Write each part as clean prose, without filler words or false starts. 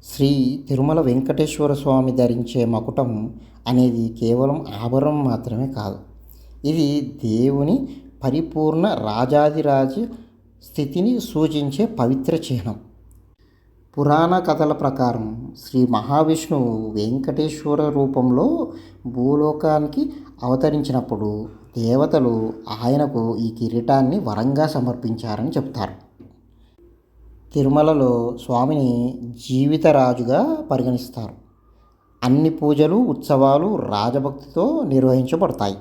శ్రీ తిరుమల వెంకటేశ్వర స్వామి ధరించే మకుటం అనేది కేవలం ఆభరణం మాత్రమే కాదు. ఇది దేవుని పరిపూర్ణ రాజాధిరాజ స్థితిని సూచించే పవిత్ర చిహ్నం. పురాణ కథల ప్రకారం శ్రీ మహావిష్ణువు వెంకటేశ్వర రూపంలో భూలోకానికి అవతరించినప్పుడు దేవతలు ఆయనకు ఈ కిరీటాన్ని వరంగా సమర్పించారని చెప్తారు. తిరుమలలో స్వామిని జీవితరాజుగా పరిగణిస్తారు. అన్ని పూజలు, ఉత్సవాలు రాజభక్తితో నిర్వహించబడతాయి.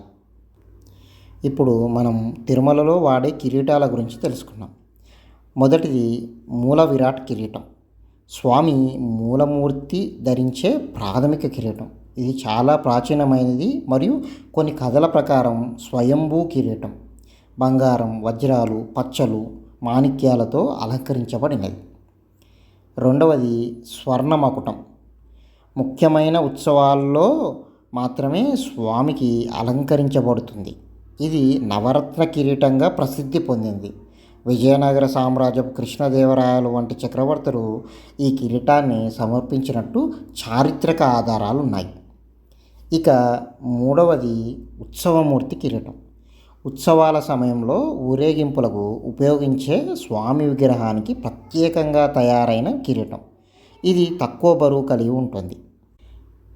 ఇప్పుడు మనం తిరుమలలో వాడే కిరీటాల గురించి తెలుసుకున్నాం. మొదటిది మూల విరాట్ కిరీటం. స్వామి మూలమూర్తి ధరించే ప్రాథమిక కిరీటం. ఇది చాలా ప్రాచీనమైనది మరియు కొన్ని కథల ప్రకారం స్వయంభూ కిరీటం. బంగారం, వజ్రాలు, పచ్చలు, మాణిక్యాలతో అలంకరించబడినది. రెండవది స్వర్ణ మకుటం. ముఖ్యమైన ఉత్సవాల్లో మాత్రమే స్వామికి అలంకరించబడుతుంది. ఇది నవరత్న కిరీటంగా ప్రసిద్ధి పొందింది. విజయనగర సామ్రాజ్యపు కృష్ణదేవరాయలు వంటి చక్రవర్తులు ఈ కిరీటాన్ని సమర్పించినట్టు చారిత్రక ఆధారాలు ఉన్నాయి. ఇక మూడవది ఉత్సవమూర్తి కిరీటం. ఉత్సవాల సమయంలో ఊరేగింపులకు ఉపయోగించే స్వామి విగ్రహానికి ప్రత్యేకంగా తయారైన కిరీటం. ఇది తక్కువ బరువు కలిగి ఉంటుంది.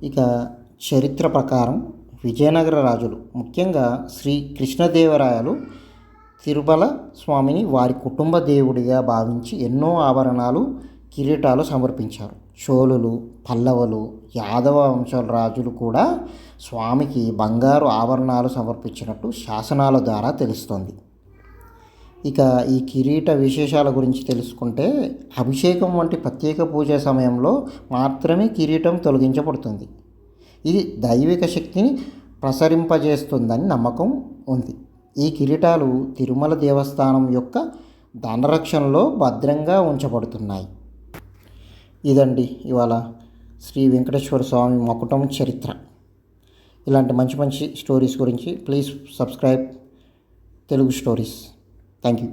ఇక చరిత్ర ప్రకారం విజయనగర రాజులు, ముఖ్యంగా శ్రీ కృష్ణదేవరాయలు తిరుమల స్వామిని వారి కుటుంబ దేవుడిగా భావించి ఎన్నో ఆభరణాలు, కిరీటాలు సమర్పించారు. చోళులు, పల్లవులు, యాదవ వంశాల రాజులు కూడా స్వామికి బంగారు ఆభరణాలు సమర్పించినట్టు శాసనాల ద్వారా తెలుస్తోంది. ఇక ఈ కిరీట విశేషాల గురించి తెలుసుకుంటే, అభిషేకం వంటి ప్రత్యేక పూజ సమయంలో మాత్రమే కిరీటం తొలగించబడుతుంది. ఇది దైవిక శక్తిని ప్రసరింపజేస్తుందని నమ్మకం ఉంది. ఈ కిరీటాలు తిరుమల దేవస్థానం యొక్క ధనరక్షణలో భద్రంగా ఉంచబడుతున్నాయి. ఇదండి ఇవాళ శ్రీ వెంకటేశ్వర స్వామి మకుటం చరిత్ర. ఇలాంటి మంచి మంచి స్టోరీస్ గురించి please subscribe Telugu stories. Thank you.